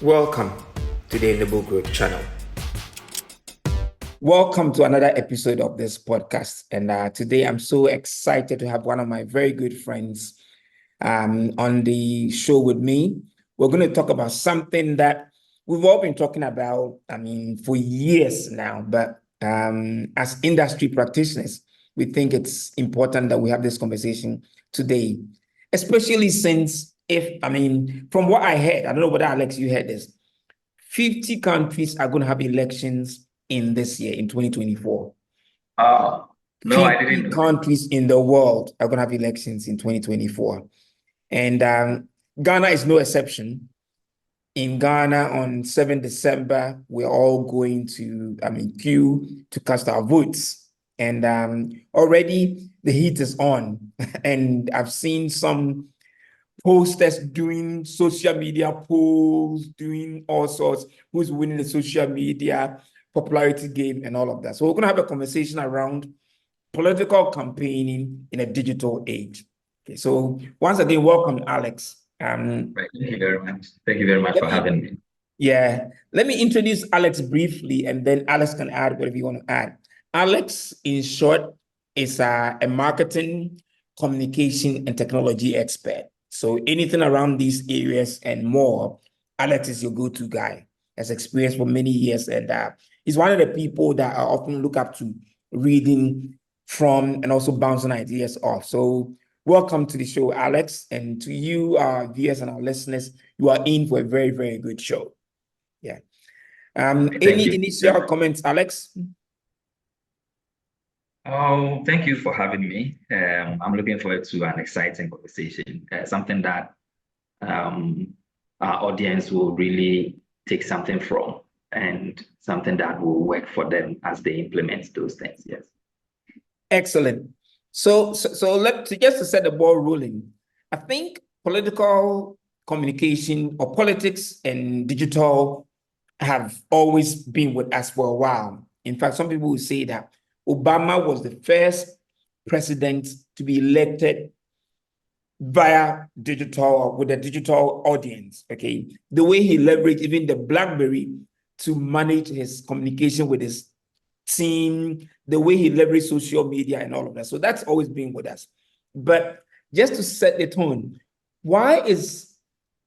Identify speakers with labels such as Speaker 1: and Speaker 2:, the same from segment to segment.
Speaker 1: Welcome to the Enable Growth channel. Welcome to another episode of this podcast. And today I'm so excited to have one of my very good friends on the show with me. We're going to talk about something that we've all been talking about, for years now. But as industry practitioners, we think it's important that we have this conversation today, especially since from what I heard, I don't know whether Alex, you heard this, 50 countries are going to have elections in this year, in 2024.
Speaker 2: No, I
Speaker 1: 50
Speaker 2: didn't know.
Speaker 1: countries in the world are going to have elections in 2024. And Ghana is no exception. In Ghana on 7 December, we're all going to, queue to cast our votes. And already the heat is on. And I've seen some posters doing social media polls, doing all sorts, who's winning the social media popularity game and all of that. So we're going to have a conversation around political campaigning in a digital age. Okay, so once again, welcome, Alex.
Speaker 2: Right. Thank you very much. Thank you very much for having me.
Speaker 1: Yeah, let me introduce Alex briefly, and then Alex can add whatever you want to add. Alex, in short, is a marketing, communication, and technology expert. So anything around these areas and more, Alex is your go-to guy. Has experience for many years, and he's one of the people that I often look up to, reading from and also bouncing ideas off. So welcome to the show, Alex, and to you, our viewers and our listeners. You are in for a very, very good show. Yeah. Any initial comments, Alex?
Speaker 2: Oh, thank you for having me. I'm looking forward to an exciting conversation, something that our audience will really take something from and something that will work for them as they implement those things. Yes.
Speaker 1: Excellent. So just to set the ball rolling, I think political communication or politics and digital have always been with us for a while. In fact, some people will say that Obama was the first president to be elected via digital, with a digital audience. Okay, the way he leveraged even the BlackBerry to manage his communication with his team, the way he leveraged social media and all of that. So that's always been with us. But just to set the tone, why is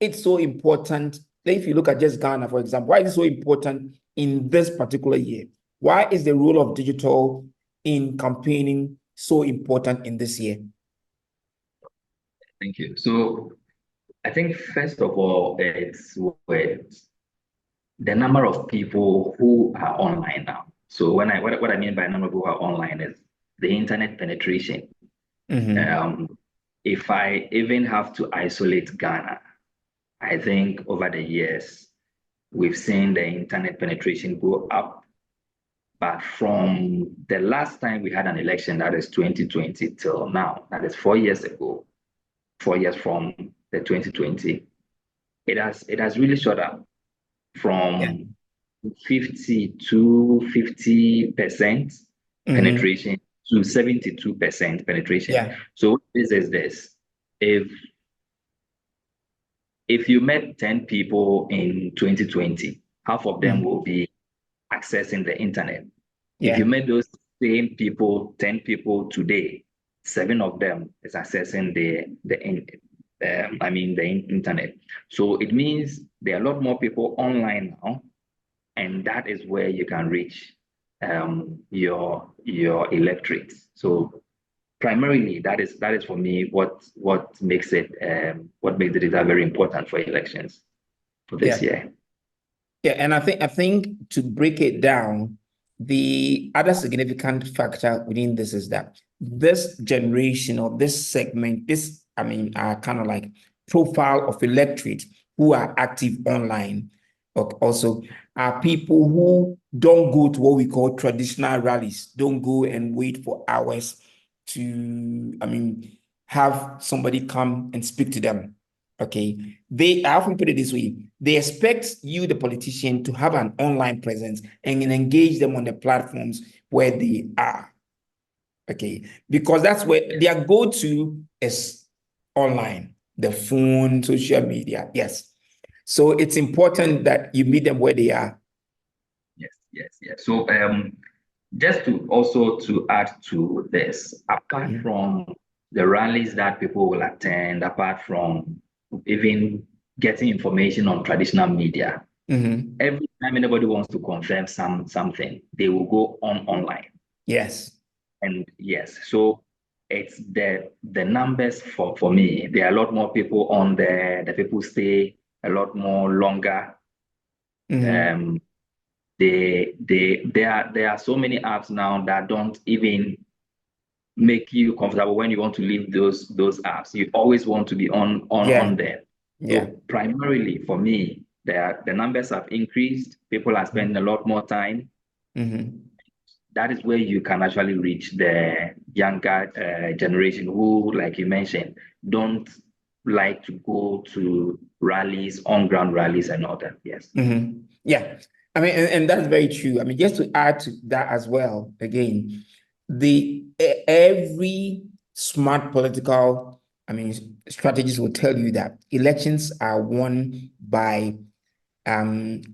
Speaker 1: it so important? If you look at just Ghana, for example, why is it so important in this particular year? Why is the role of digital in campaigning so important in this year?
Speaker 2: Thank you. So I think first of all, it's with the number of people who are online now. So what I mean by number of people who are online is the internet penetration. If I even have to isolate Ghana, I think over the years, we've seen the internet penetration go up. But from the last time we had an election, that is 2020 till now, that is 4 years ago, 4 years from the 2020, it has really shot up from 50 to 50% penetration to 72% penetration.
Speaker 1: Yeah.
Speaker 2: So this is this. If you met 10 people in 2020, half of them will be accessing the internet. If you met those same people, 10 people today, 7 of them is accessing the internet. So it means there are a lot more people online now, and that is where you can reach your electorate. So primarily, that is for me what makes it very important for elections for this year.
Speaker 1: Yeah, and I think to break it down, the other significant factor within this is that this generation or this segment, kind of like profile of electorate who are active online, also are people who don't go to what we call traditional rallies, don't go and wait for hours to, have somebody come and speak to them. Okay, I often put it this way: they expect you, the politician, to have an online presence and engage them on the platforms where they are. Okay, because that's where their go-to is online, the phone, social media. Yes. So it's important that you meet them where they are.
Speaker 2: Yes. So just to add to this, apart from the rallies that people will attend, apart from even getting information on traditional media, every time anybody wants to confirm something, they will go online.
Speaker 1: Yes.
Speaker 2: And yes, so it's the numbers for me. There are a lot more people on there. The people stay a lot more longer. There are so many apps now that don't even make you comfortable when you want to leave those apps. You always want to be on there.
Speaker 1: Yeah.
Speaker 2: So primarily for me, the numbers have increased. People are spending a lot more time. That is where you can actually reach the younger generation who, like you mentioned, don't like to go to rallies, on-ground rallies and all that. Yes.
Speaker 1: Yeah. I mean, and that's very true. I mean, just to add to that as well, again, every smart political, strategist will tell you that elections are won by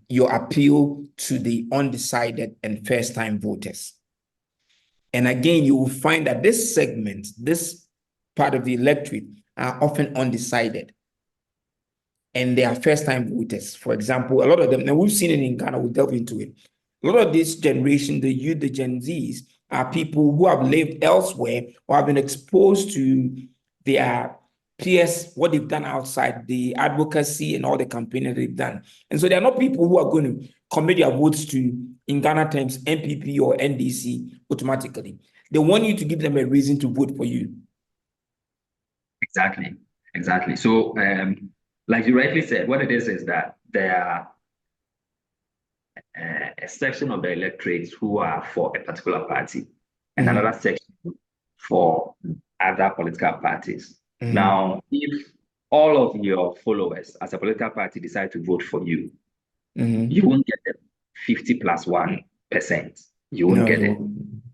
Speaker 1: your appeal to the undecided and first-time voters. And again, you will find that this segment, this part of the electorate, are often undecided. And they are first-time voters. For example, a lot of them, and we've seen it in Ghana, we'll delve into it. A lot of this generation, the youth, the Gen Zs, are people who have lived elsewhere or have been exposed to their peers, what they've done outside, the advocacy and all the campaigning they've done. And so they are not people who are going to commit their votes to, in Ghana terms, NPP or NDC automatically. They want you to give them a reason to vote for you.
Speaker 2: Exactly. So, like you rightly said, what it is that there are a section of the electorates who are for a particular party and another section for other political parties. Now, if all of your followers as a political party decide to vote for you, you won't get the 50+1%. You won't get it.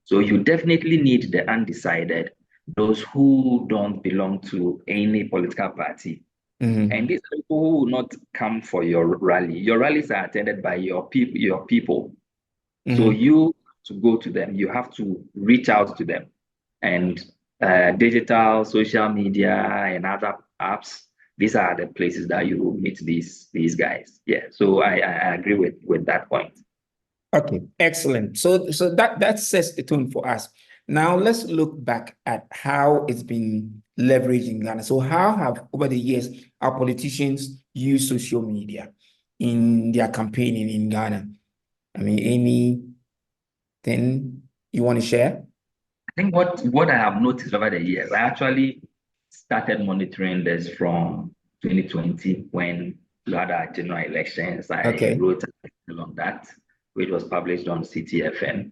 Speaker 2: So you definitely need the undecided, those who don't belong to any political party. And these people who will not come for your rally. Your rallies are attended by your people. So you to go to them, you have to reach out to them. And digital, social media, and other apps, these are the places that you will meet these guys. Yeah. So I agree with that point.
Speaker 1: Okay, excellent. So that sets the tone for us. Now let's look back at how it's been leveraged in Ghana. So how have over the years our politicians used social media in their campaigning in Ghana? I mean, anything you want to share?
Speaker 2: I think what I have noticed over the years, I actually started monitoring this from 2020 when we had our general elections. I wrote an article on that, which was published on CTFM.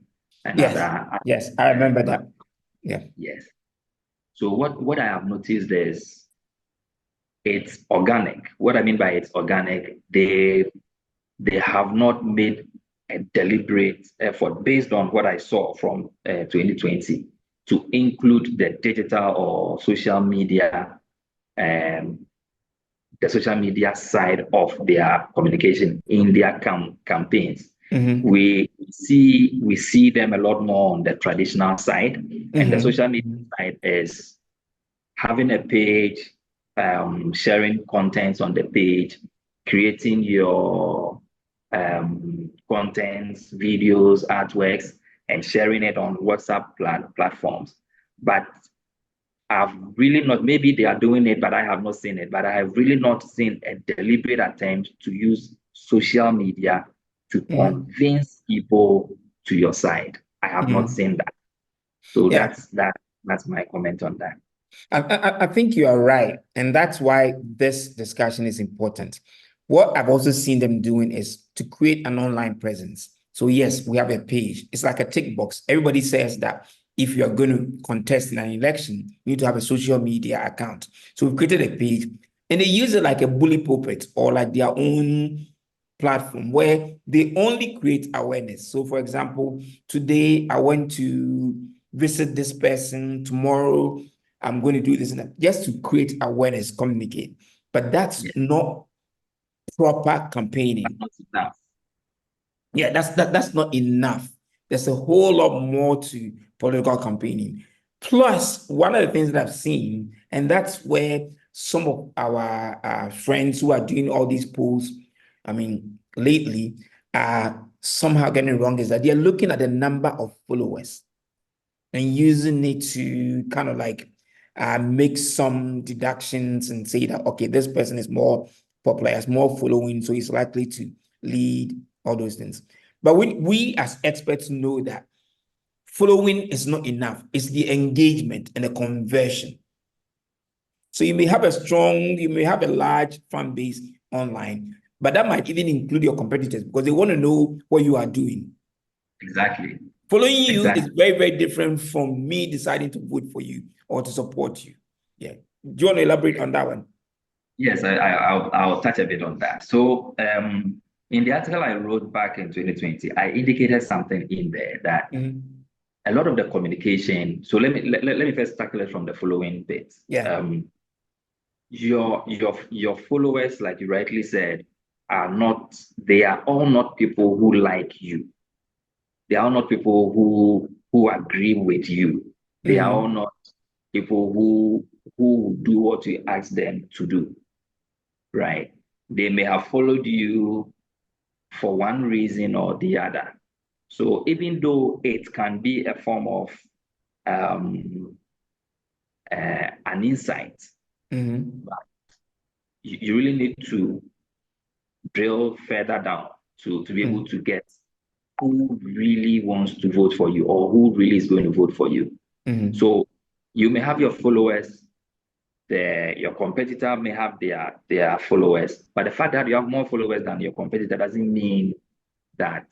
Speaker 1: Yes, I remember that. Yeah.
Speaker 2: Yes. So what I have noticed is it's organic. What I mean by it's organic, they have not made a deliberate effort based on what I saw from 2020 to include the digital or social media the social media side of their communication in their campaigns. We see them a lot more on the traditional side, and the social media side is having a page, sharing contents on the page, creating your contents, videos, artworks, and sharing it on WhatsApp platforms. But I've really not, maybe they are doing it, but I have not seen it. But I have really not seen a deliberate attempt to use social media to convince people to your side. I have not seen that. So that's my comment on that.
Speaker 1: I think you are right. And that's why this discussion is important. What I've also seen them doing is to create an online presence. So yes, we have a page. It's like a tick box. Everybody says that if you're going to contest in an election, you need to have a social media account. So we've created a page and they use it like a bully pulpit or like their own platform where they only create awareness. So for example, today I went to visit this person, tomorrow I'm going to do this and that, just to create awareness, communicate. But that's not proper campaigning.
Speaker 2: Not enough.
Speaker 1: Yeah, that's not enough. There's a whole lot more to political campaigning. Plus, one of the things that I've seen, and that's where some of our friends who are doing all these polls, I mean, lately, are somehow getting it wrong, is that they're looking at the number of followers and using it to kind of like make some deductions and say that, okay, this person is more popular, has more following, so he's likely to lead, all those things. But we as experts know that following is not enough. It's the engagement and the conversion. So you may have a large fan base online, but that might even include your competitors because they want to know what you are doing.
Speaker 2: Exactly.
Speaker 1: Following you
Speaker 2: Exactly.
Speaker 1: is very, very different from me deciding to vote for you or to support you. Yeah. Do you want to elaborate on that one?
Speaker 2: Yes, I'll touch a bit on that. So, in the article I wrote back in 2020, I indicated something in there that a lot of the communication. So let me first tackle it from the following bit.
Speaker 1: Yeah.
Speaker 2: Your followers, like you rightly said, they are all not people who like you. They are not people who agree with you. They are all not people who do what you ask them to do, right? They may have followed you for one reason or the other. So even though it can be a form of an insight, but you really need to drill further down to be able to get who really wants to vote for you or who really is going to vote for you. So you may have your followers, your competitor may have their followers, but the fact that you have more followers than your competitor doesn't mean that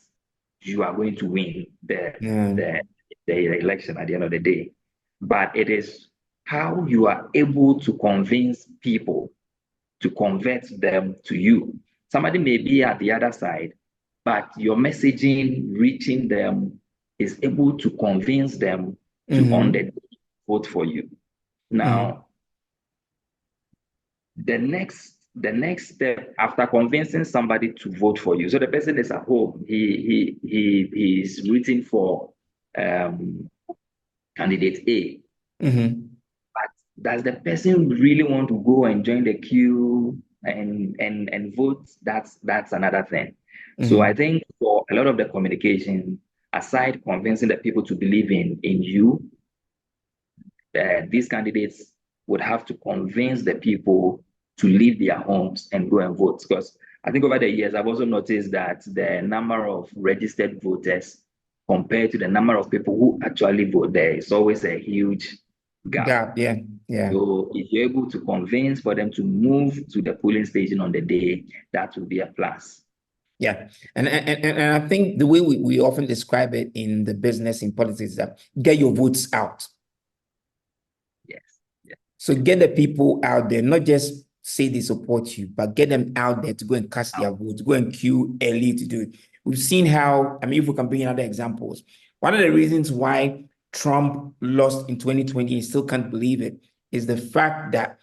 Speaker 2: you are going to win the election at the end of the day. But it is how you are able to convince people to convert them to you. Somebody may be at the other side, but your messaging reaching them is able to convince them to on the day vote for you. Now, the next step after convincing somebody to vote for you, so the person is at home, he's rooting for candidate A. But does the person really want to go and join the queue and vote? That's another thing. So I think for a lot of the communication, aside convincing the people to believe in you, these candidates would have to convince the people to leave their homes and go and vote. Because I think over the years, I've also noticed that the number of registered voters compared to the number of people who actually vote, there is always a huge gap.
Speaker 1: Yeah.
Speaker 2: So if you're able to convince for them to move to the polling station on the day, that would be a plus.
Speaker 1: Yeah. And I think the way we often describe it in the business, in politics, is that get your votes out.
Speaker 2: Yes.
Speaker 1: So get the people out there, not just say they support you, but get them out there to go and cast their votes, go and queue early to do it. We've seen how, I mean, if we can bring in other examples, one of the reasons why Trump lost in 2020 and still can't believe it is the fact that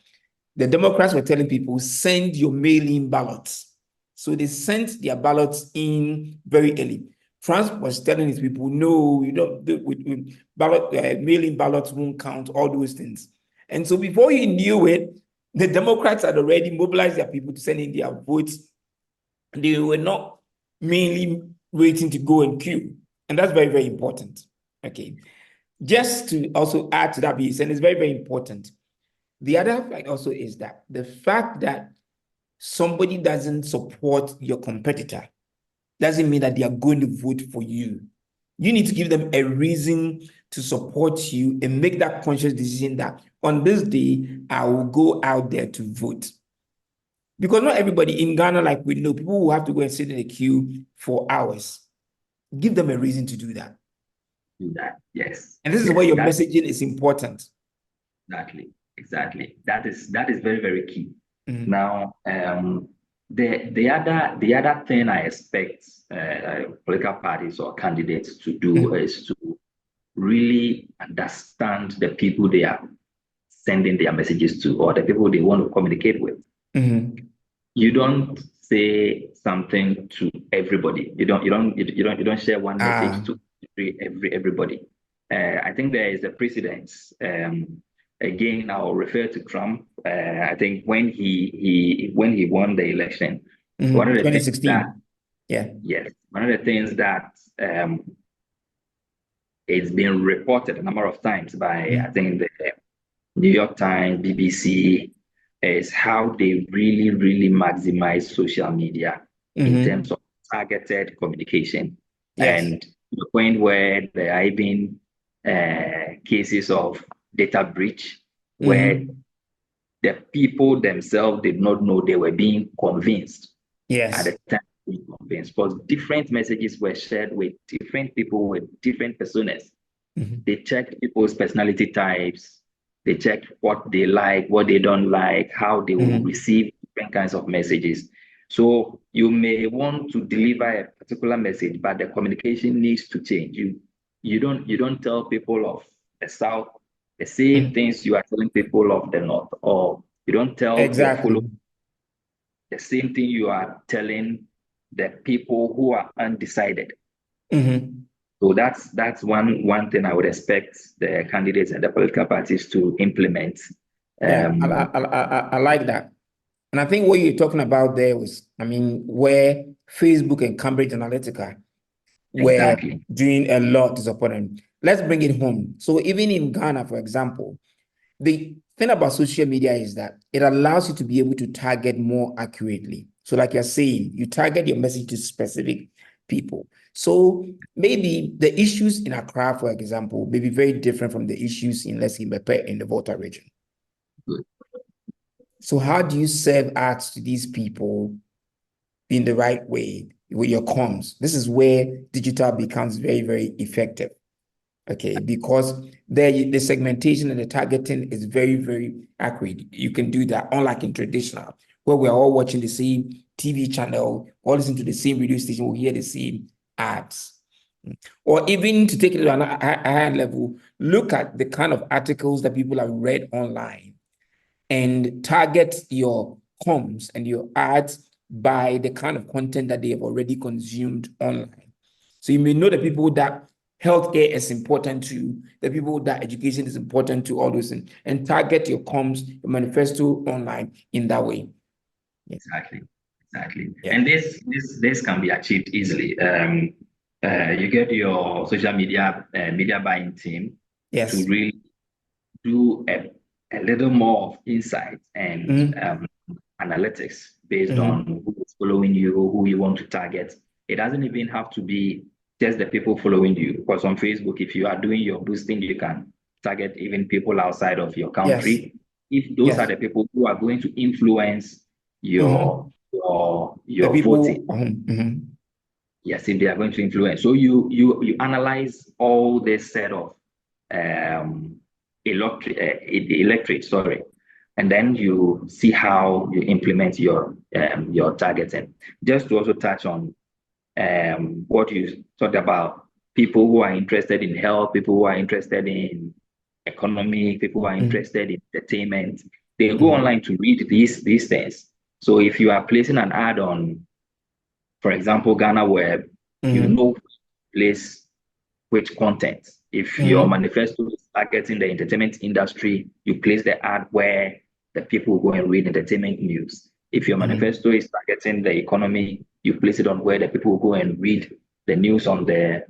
Speaker 1: the Democrats were telling people, send your mail-in ballots. So they sent their ballots in very early. Trump was telling his people, no, you don't, mail-in ballots won't count, all those things. And so before he knew it, the Democrats had already mobilized their people to send in their votes. They were not mainly waiting to go and queue. And that's very, very important. Okay. Just to also add to that piece, and it's very, very important. The other fact also is that the fact that somebody doesn't support your competitor doesn't mean that they are going to vote for you. You need to give them a reason to support you and make that conscious decision that on this day, I will go out there to vote. Because not everybody in Ghana, like we know, people will have to go and sit in a queue for hours. Give them a reason to do that.
Speaker 2: Do that, yes.
Speaker 1: And this is where your messaging is important.
Speaker 2: Exactly. That is very, very key. Now, the other thing I expect political parties or candidates to do is to really understand the people they are sending their messages to or the people they want to communicate with. You don't say something to everybody. You don't share one message to everybody. I think there is a precedence. Again, I'll refer to Trump. I think when he won the election, one of the things that
Speaker 1: 2016. Yeah.
Speaker 2: yes, one of the things that it's been reported a number of times by I think the New York Times, BBC, is how they really, really maximize social media in terms of targeted communication.
Speaker 1: Yes.
Speaker 2: And to the point where there are even cases of data breach where the people themselves did not know they were being convinced at
Speaker 1: Yes.
Speaker 2: the time being convinced because different messages were shared with different people with different personas. They checked people's personality types. They checked what they like, what they don't like, how they will receive different kinds of messages. So you may want to deliver a particular message, but the communication needs to change. You don't tell people of the South the same things you are telling people of the North, or you don't tell your
Speaker 1: Exactly.
Speaker 2: followers the same thing you are telling the people who are undecided. So that's one thing I would expect the candidates and the political parties to implement.
Speaker 1: Yeah, I like that. And I think what you're talking about there was, I mean, where Facebook and Cambridge Analytica were
Speaker 2: Exactly.
Speaker 1: doing a lot to support them. Let's bring it home. So even in Ghana, for example, the thing about social media is that it allows you to be able to target more accurately. So like you're saying, you target your message to specific people. So maybe the issues in Accra, for example, may be very different from the issues in, let's say, Bepe in the Volta region.
Speaker 2: Good.
Speaker 1: So how do you serve ads to these people in the right way with your comms? This is where digital becomes very, very effective. Okay, because the segmentation and the targeting is very, very accurate. You can do that, unlike in traditional, where we're all watching the same TV channel, or listening to the same radio station, we hear the same ads. Or even to take it to a higher level, look at the kind of articles that people have read online and target your comms and your ads by the kind of content that they have already consumed online. So you may know the people that healthcare is important to, the people that education is important to, all those things, and target your comms, your manifesto online in that way.
Speaker 2: Exactly. Exactly.
Speaker 1: Yeah.
Speaker 2: And this can be achieved easily. You get your social media buying team
Speaker 1: Yes.
Speaker 2: to really do a little more of insight and analytics based on who is following you, who you want to target. It doesn't even have to be just the people following you. Because on Facebook, if you are doing your boosting, you can target even people outside of your country.
Speaker 1: Yes.
Speaker 2: If those
Speaker 1: Yes.
Speaker 2: are the people who are going to influence your
Speaker 1: the people,
Speaker 2: voting. Yes, if they are going to influence. So you analyze all this set of electorate, sorry, and then you see how you implement your targeting. Just to also touch on what you talked about, people who are interested in health, people who are interested in economy, people who are interested in entertainment, they go online to read these things. So if you are placing an ad on, for example, Ghana Web, you know place which content. If your manifesto is targeting the entertainment industry, you place the ad where the people go and read entertainment news. If your manifesto is targeting the economy, you place it on where the people go and read the news on the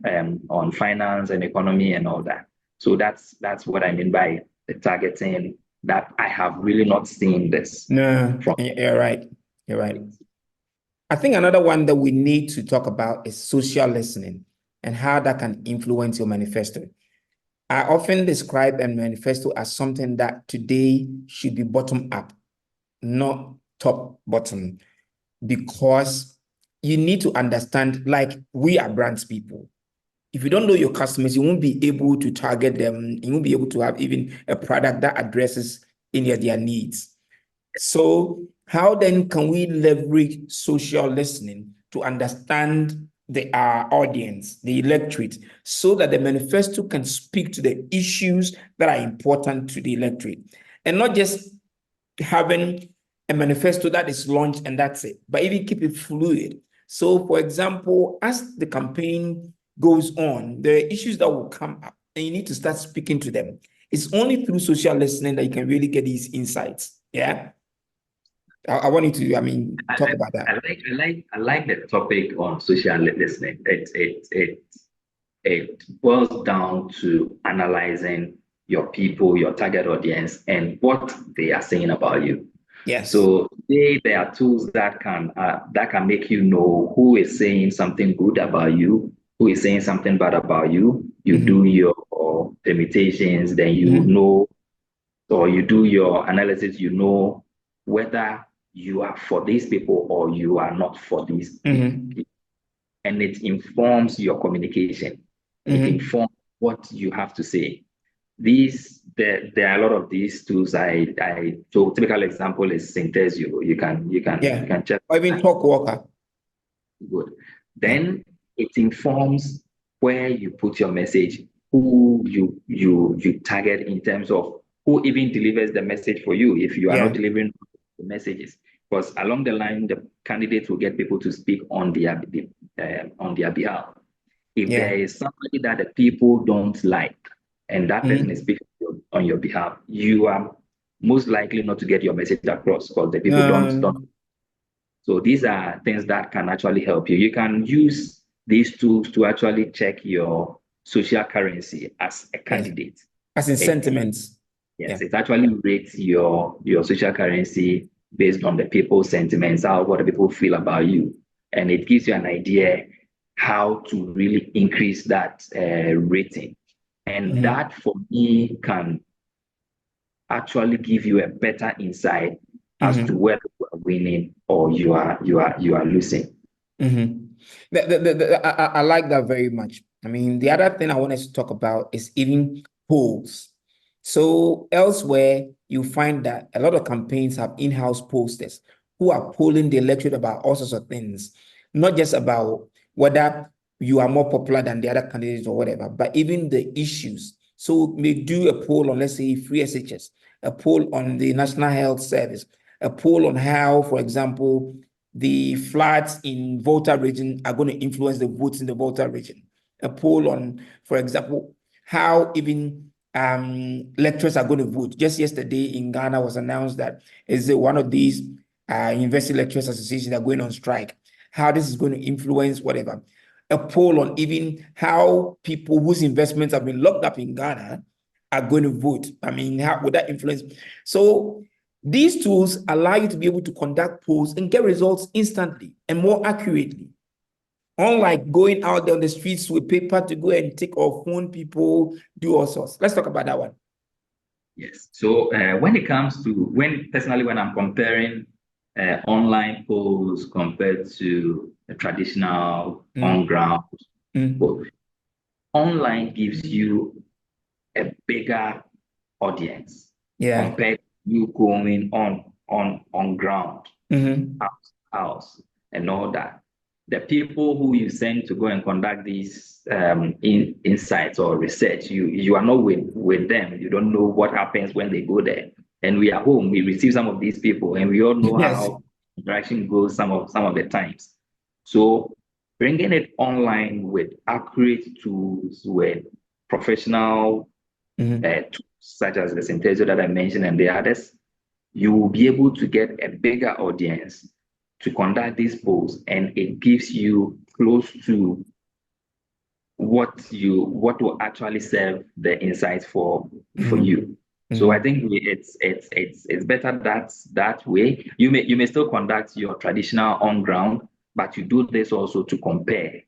Speaker 2: on finance and economy and all that. So that's what I mean by the targeting. That I have really not seen this.
Speaker 1: No, you're right. You're right. I think another one that we need to talk about is social listening and how that can influence your manifesto. I often describe a manifesto as something that today should be bottom up, not top bottom, because you need to understand, like we are brands people. If you don't know your customers, you won't be able to target them. You won't be able to have even a product that addresses any of their needs. So how then can we leverage social listening to understand our audience, the electorate, so that the manifesto can speak to the issues that are important to the electorate, and not just having a manifesto that is launched and that's it, but even keep it fluid. So, for example, as the campaign goes on, there are issues that will come up and you need to start speaking to them. It's only through social listening that you can really get these insights. Yeah. I want you to, talk about that.
Speaker 2: I like the topic on social listening. It boils down to analyzing your people, your target audience, and what they are saying about you.
Speaker 1: Yes.
Speaker 2: So there are tools that can make you know who is saying something good about you, who is saying something bad about you. You do your permutations, then you know, or you do your analysis. You know whether you are for these people or you are not for these people, and it informs your communication. It informs what you have to say. There are a lot of these tools. So typical example is Synthesio. You can check.
Speaker 1: Or even Talk Walker.
Speaker 2: Good. Then it informs where you put your message, who you target in terms of who even delivers the message for you if you are not delivering the messages. Because along the line, the candidates will get people to speak on their behalf. If there is somebody that the people don't like, and that person is speaking on your behalf, you are most likely not to get your message across because the people don't. So these are things that can actually help you. You can use these tools to actually check your social currency as a candidate.
Speaker 1: As in sentiments.
Speaker 2: Yes, it actually rates your social currency based on the people's sentiments, what the people feel about you. And it gives you an idea how to really increase that rating. And that, for me, can actually give you a better insight as to whether you are winning or you are losing.
Speaker 1: I like that very much. The other thing I wanted to talk about is even polls. So elsewhere, you find that a lot of campaigns have in-house posters who are polling the electorate about all sorts of things, not just about whether you are more popular than the other candidates or whatever, but even the issues. So may do a poll on, let's say, free SHS, a poll on the National Health Service, a poll on how, for example, the floods in Volta region are going to influence the votes in the Volta region. A poll on, for example, how even lecturers are going to vote. Just yesterday in Ghana was announced that is one of these university lecturers associations are going on strike. How this is going to influence whatever. A poll on even how people whose investments have been locked up in Ghana are going to vote. How would that influence? So these tools allow you to be able to conduct polls and get results instantly and more accurately. Unlike going out there on the streets with paper to go and take or phone people, do all sorts. Let's talk about that one.
Speaker 2: Yes. So when it comes to when I'm comparing online polls compared to the traditional on-ground poll, online gives you a bigger audience compared to you going on ground, house, and all that. The people who you send to go and conduct these insights or research, you are not with them. You don't know what happens when they go there. And we are home. We receive some of these people, and we all know how interaction goes some of the times. So bringing it online with accurate tools, with professional tools such as the Synthesio that I mentioned and the others, you will be able to get a bigger audience to conduct these polls, and it gives you close to what will actually serve the insights for you. So I think it's better that way. You may still conduct your traditional on ground, but you do this also to compare.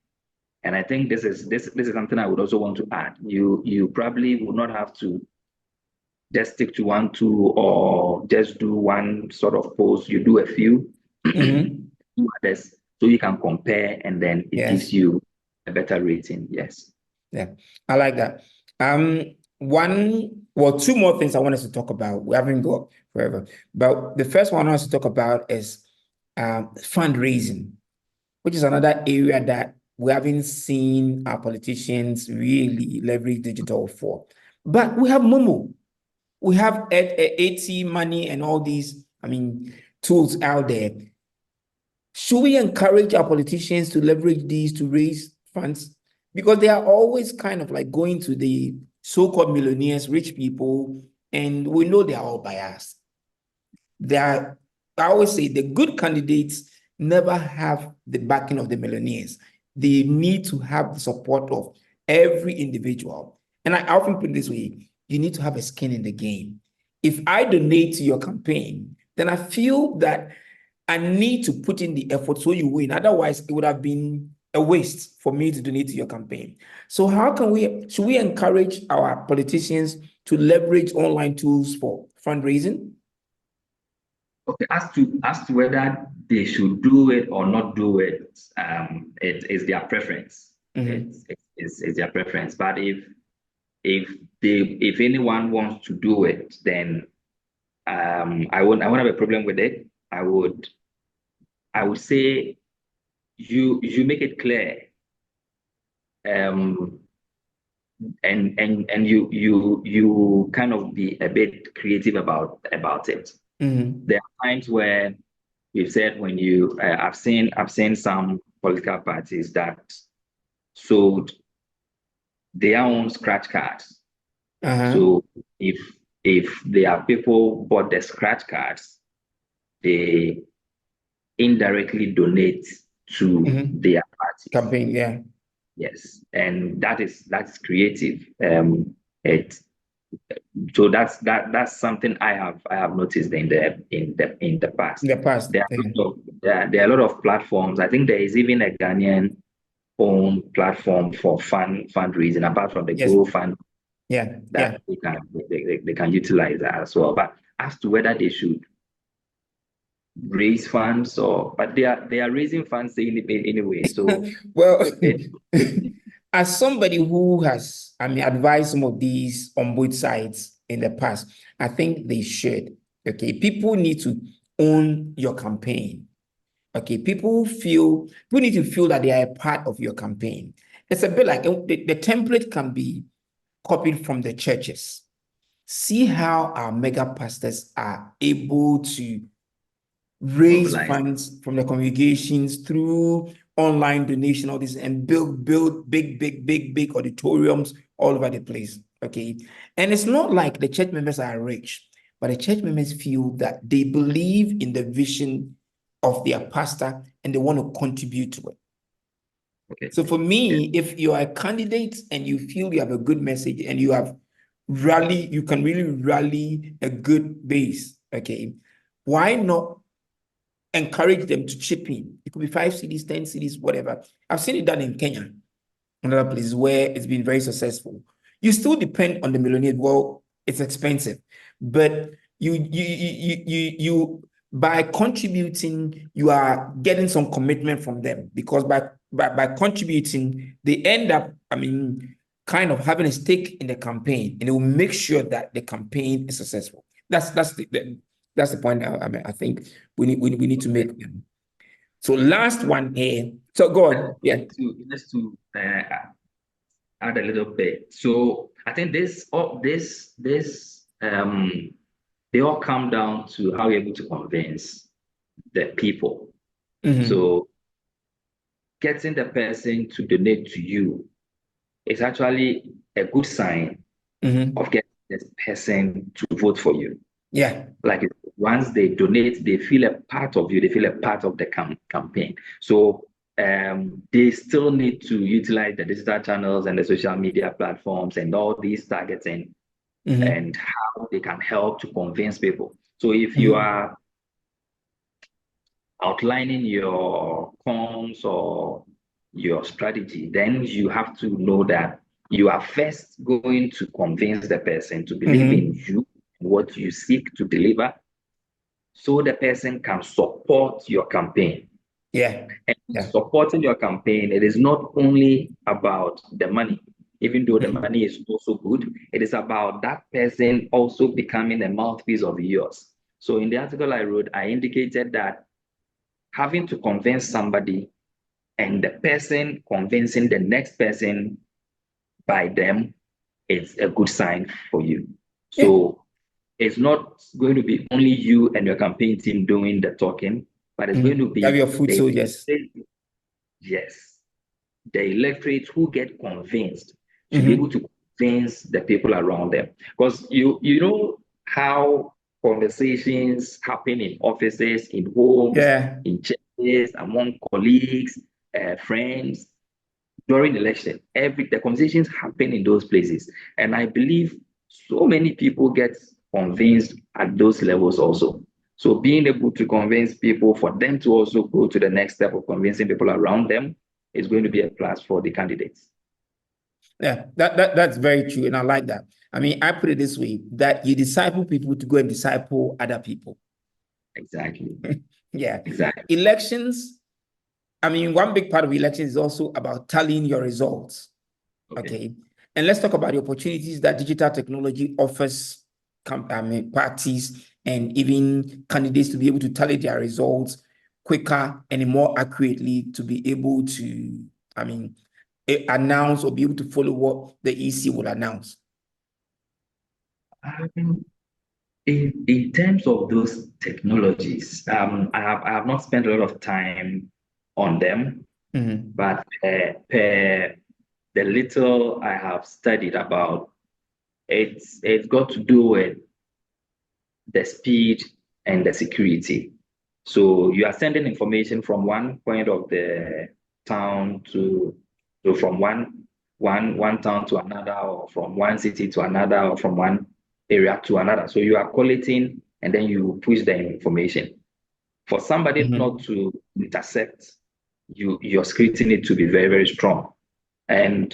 Speaker 2: And I think this is something I would also want to add. You probably will not have to just stick to one tool or just do one sort of post. You do a few, do others, so you can compare, and then it gives you a better rating. Yes.
Speaker 1: Yeah, I like that. Two more things I wanted to talk about. We haven't got forever, but the first one I want to talk about is fundraising, which is another area that we haven't seen our politicians really leverage digital for. But we have Momo, we have AT money and all these. tools out there. Should we encourage our politicians to leverage these to raise funds? Because they are always kind of like going to the so-called millionaires, rich people, and we know they are all biased. I always say the good candidates never have the backing of the millionaires. They need to have the support of every individual. And I often put it this way, you need to have a skin in the game. If I donate to your campaign, then I feel that I need to put in the effort so you win. Otherwise, it would have been a waste for me to donate to your campaign. So should we encourage our politicians to leverage online tools for fundraising?
Speaker 2: Okay, as to whether they should do it or not do it, it is their preference.
Speaker 1: Mm-hmm.
Speaker 2: It's their preference. But if anyone wants to do it, then I won't have a problem with it. I would say you make it clear, and you kind of be a bit creative about it.
Speaker 1: Mm-hmm.
Speaker 2: There are times where we've said when I've seen some political parties that sold their own scratch cards.
Speaker 1: Uh-huh.
Speaker 2: So if their people bought the scratch cards, they indirectly donate to their party.
Speaker 1: Campaign, yeah.
Speaker 2: Yes, and that's creative. So that's something I have noticed in the past.
Speaker 1: In the past.
Speaker 2: There are a lot of platforms. I think there is even a Ghanaian own platform for fundraising apart from the
Speaker 1: Yes.
Speaker 2: GoFund
Speaker 1: Yeah.
Speaker 2: that they can utilize that as well. But as to whether they should raise funds but they are raising funds anyway. So
Speaker 1: Well, as somebody who has, advised some of these on both sides in the past, I think they should. Okay, people need to own your campaign. Okay, people need to feel that they are a part of your campaign. It's a bit like the template can be copied from the churches. See how our mega pastors are able to raise
Speaker 2: mobilize.
Speaker 1: funds from the congregations through online donation, all this, and build big auditoriums all over the place. Okay. And it's not like the church members are rich, but the church members feel that they believe in the vision of their pastor and they want to contribute to it.
Speaker 2: Okay.
Speaker 1: So for me, if you are a candidate and you feel you have a good message and you can really rally a good base, okay, why not encourage them to chip in? It could be 5 cedis, 10 cedis, whatever. I've seen it done in Kenya, another place where it's been very successful. You still depend on the millionaire. Well, it's expensive, but you by contributing, you are getting some commitment from them because by contributing, they end up, kind of having a stake in the campaign, and it will make sure that the campaign is successful. That's the point. I think we need to make them. So last one here. So go on. Yeah.
Speaker 2: Just to add a little bit. So I think they all come down to how you're able to convince the people. So getting the person to donate to you is actually a good sign of getting this person to vote for you.
Speaker 1: Yeah.
Speaker 2: Like once they donate, they feel a part of you, they feel a part of the campaign. So they still need to utilize the digital channels and the social media platforms and all these targeting and how they can help to convince people. So if you are outlining your cons or your strategy, then you have to know that you are first going to convince the person to believe in you, what you seek to deliver, so the person can support your campaign.
Speaker 1: Yeah.
Speaker 2: And supporting your campaign, it is not only about the money, even though the money is also good, it is about that person also becoming a mouthpiece of yours. So in the article I wrote, I indicated that having to convince somebody and the person convincing the next person by them, it's a good sign for you. So it's not going to be only you and your campaign team doing the talking, but it's going to
Speaker 1: You have
Speaker 2: be
Speaker 1: your foot soldiers.
Speaker 2: yes, the electorate who get convinced to be able
Speaker 1: Mm-hmm.
Speaker 2: to convince the people around them. Because you know how conversations happen in offices, in homes,
Speaker 1: Yeah.
Speaker 2: in churches, among colleagues, friends during election. The conversations happen in those places, and I believe so many people get convinced at those levels also. So being able to convince people for them to also go to the next step of convincing people around them is going to be a plus for the candidates.
Speaker 1: Yeah, that's very true. And I like that. I mean, I put it this way, that you disciple people to go and disciple other people.
Speaker 2: Exactly.
Speaker 1: Yeah.
Speaker 2: Exactly.
Speaker 1: Elections, I mean, one big part of elections is also about tallying your results.
Speaker 2: Okay.
Speaker 1: Okay. And let's talk about the opportunities that digital technology offers parties and even candidates to be able to tally their results quicker and more accurately to be able to, I mean, announce or be able to follow what the EC will announce.
Speaker 2: Um, in terms of those technologies, I have not spent a lot of time on them,
Speaker 1: Mm-hmm.
Speaker 2: but per the little I have studied about, it's got to do with the speed and the security. So you are sending information from one point of the town to from one town to another, or from one city to another, or from one area to another. So you are collating and then you push the information. For somebody not
Speaker 1: Mm-hmm.
Speaker 2: to intercept, your scripting need to be very, very strong. And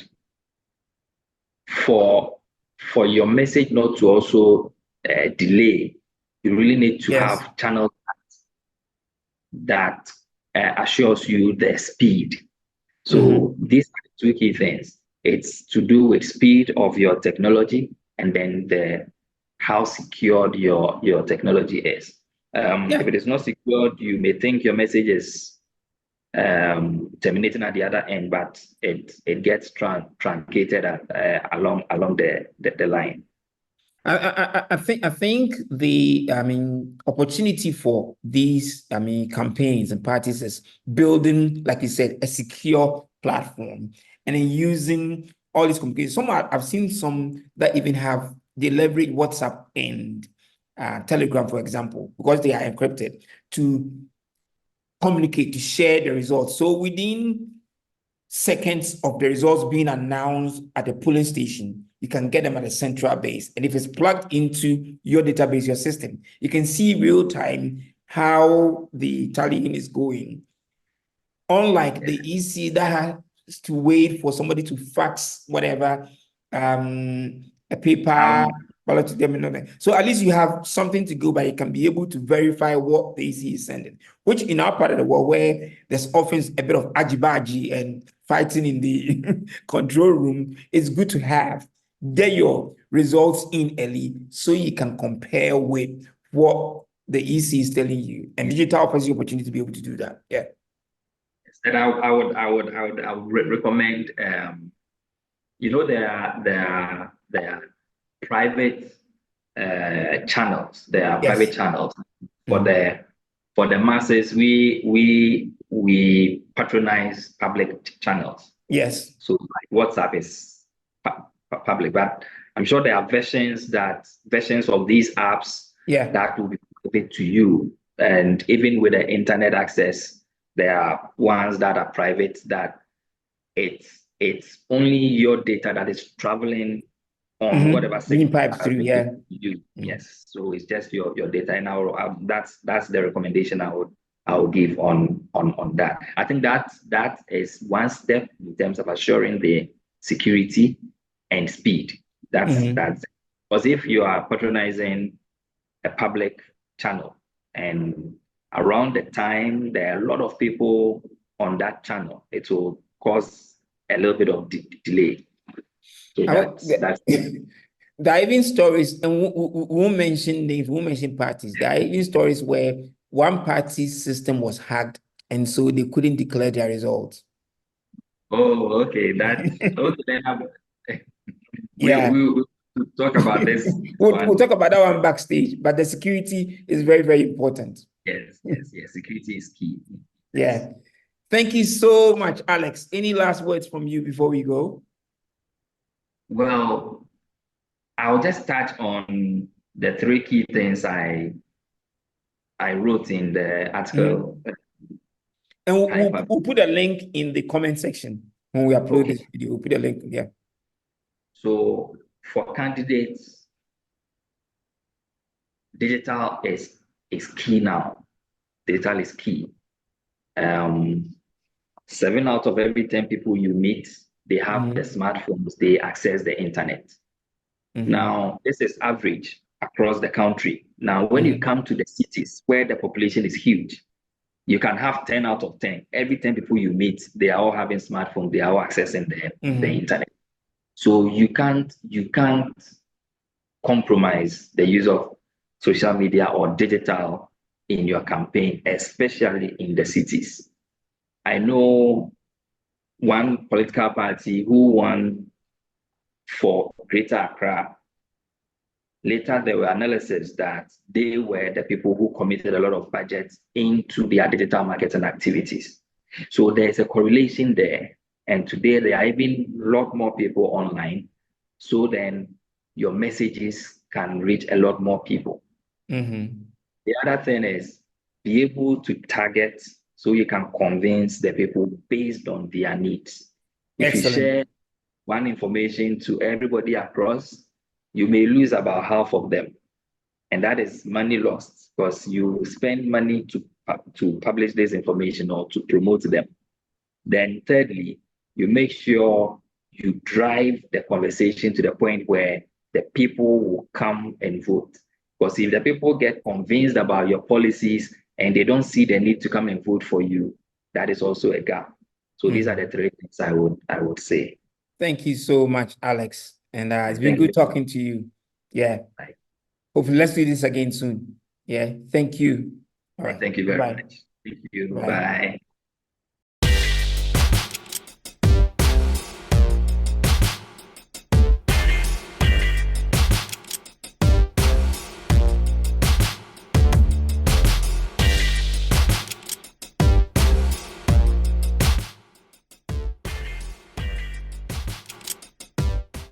Speaker 2: for for your message not to also delay, you really need to
Speaker 1: Yes.
Speaker 2: have channels that assures you the speed. So
Speaker 1: Mm-hmm.
Speaker 2: these are two key things. It's to do with speed of your technology, and then the how secured your technology is. If
Speaker 1: Yeah.
Speaker 2: it is not secured, you may think your message is terminating at the other end, but it gets truncated along the line.
Speaker 1: I think the opportunity for these campaigns and parties is building, like you said, a secure platform and then using all these communications. I've seen some that even have they leverage WhatsApp and Telegram, for example, because they are encrypted to communicate, to share the results. So within seconds of the results being announced at the polling station, you can get them at a central base. And if it's plugged into your database, your system, you can see real time how the tallying is going. Unlike the EC that has to wait for somebody to fax whatever, a paper
Speaker 2: Um,
Speaker 1: ballot to them and all that. So at least you have something to go by. You can be able to verify what the EC is sending, which in our part of the world where there's often a bit of ajibaji and fighting in the control room, it's good to have. Get your results in early so you can compare with what the EC is telling you. And digital offers you opportunity to be able to do that. Yeah.
Speaker 2: and I would recommend. There are private channels. There are private
Speaker 1: Yes.
Speaker 2: channels for
Speaker 1: Mhm.
Speaker 2: the masses. We patronize public channels.
Speaker 1: Yes.
Speaker 2: So like WhatsApp is public, but I'm sure there are versions of these apps
Speaker 1: Yeah.
Speaker 2: that will be private to you. And even with the internet access, there are ones that are private that it's only your data that is traveling on whatever
Speaker 1: Being
Speaker 2: signal
Speaker 1: piped
Speaker 2: has
Speaker 1: through.
Speaker 2: been
Speaker 1: Yeah.
Speaker 2: given to you.
Speaker 1: Mhm.
Speaker 2: Yes, so it's just your data, and that's the recommendation I would give on that. I think that is one step in terms of assuring the security and speed. That's because if you are patronizing a public channel, and around the time there are a lot of people on that channel, it will cause a little bit of delay. So that's
Speaker 1: There are even stories, and we won't mention names, we won't mention parties. There are even stories where one party's system was hacked, and so they couldn't declare their results.
Speaker 2: oh, okay. That's okay. Then we
Speaker 1: Yeah.
Speaker 2: to talk about this
Speaker 1: We'll talk about that one backstage, but the security is very, very important.
Speaker 2: Yes. Security is key.
Speaker 1: Yeah. Thank you so much, Alex. Any last words from you before we go?
Speaker 2: Well, I'll just touch on the three key things I wrote in the article.
Speaker 1: And we'll put a link in the comment section when we upload this video. We'll put a link. Yeah.
Speaker 2: So for candidates, digital is key now. Digital is key. 7 out of every 10 people you meet, they have the smartphones, they access the internet. Now, this is average across the country. Now, when you come to the cities where the population is huge, you can have 10 out of 10. Every 10 people you meet, they are all having smartphones, they are all accessing the internet. So you can't compromise the use of social media or digital in your campaign, especially in the cities. I know one political party who won for Greater Accra. Later, there were analyses that they were the people who committed a lot of budgets into their digital marketing activities. So there's a correlation there. And today, there are even a lot more people online. So then your messages can reach a lot more people. The other thing is be able to target so you can convince the people based on their needs. If you share one information to everybody across, you may lose about half of them. And that is money lost because you spend money to publish this information or to promote them. Then thirdly, you make sure you drive the conversation to the point where the people will come and vote. Because if the people get convinced about your policies and they don't see the need to come and vote for you, that is also a gap. So these are the three things I would say.
Speaker 1: Thank you so much, Alex. And it's been good talking to you. Yeah.
Speaker 2: Bye.
Speaker 1: Hopefully, let's do this again soon. Yeah. Thank you.
Speaker 2: All right. Thank you very much. Thank you. Bye.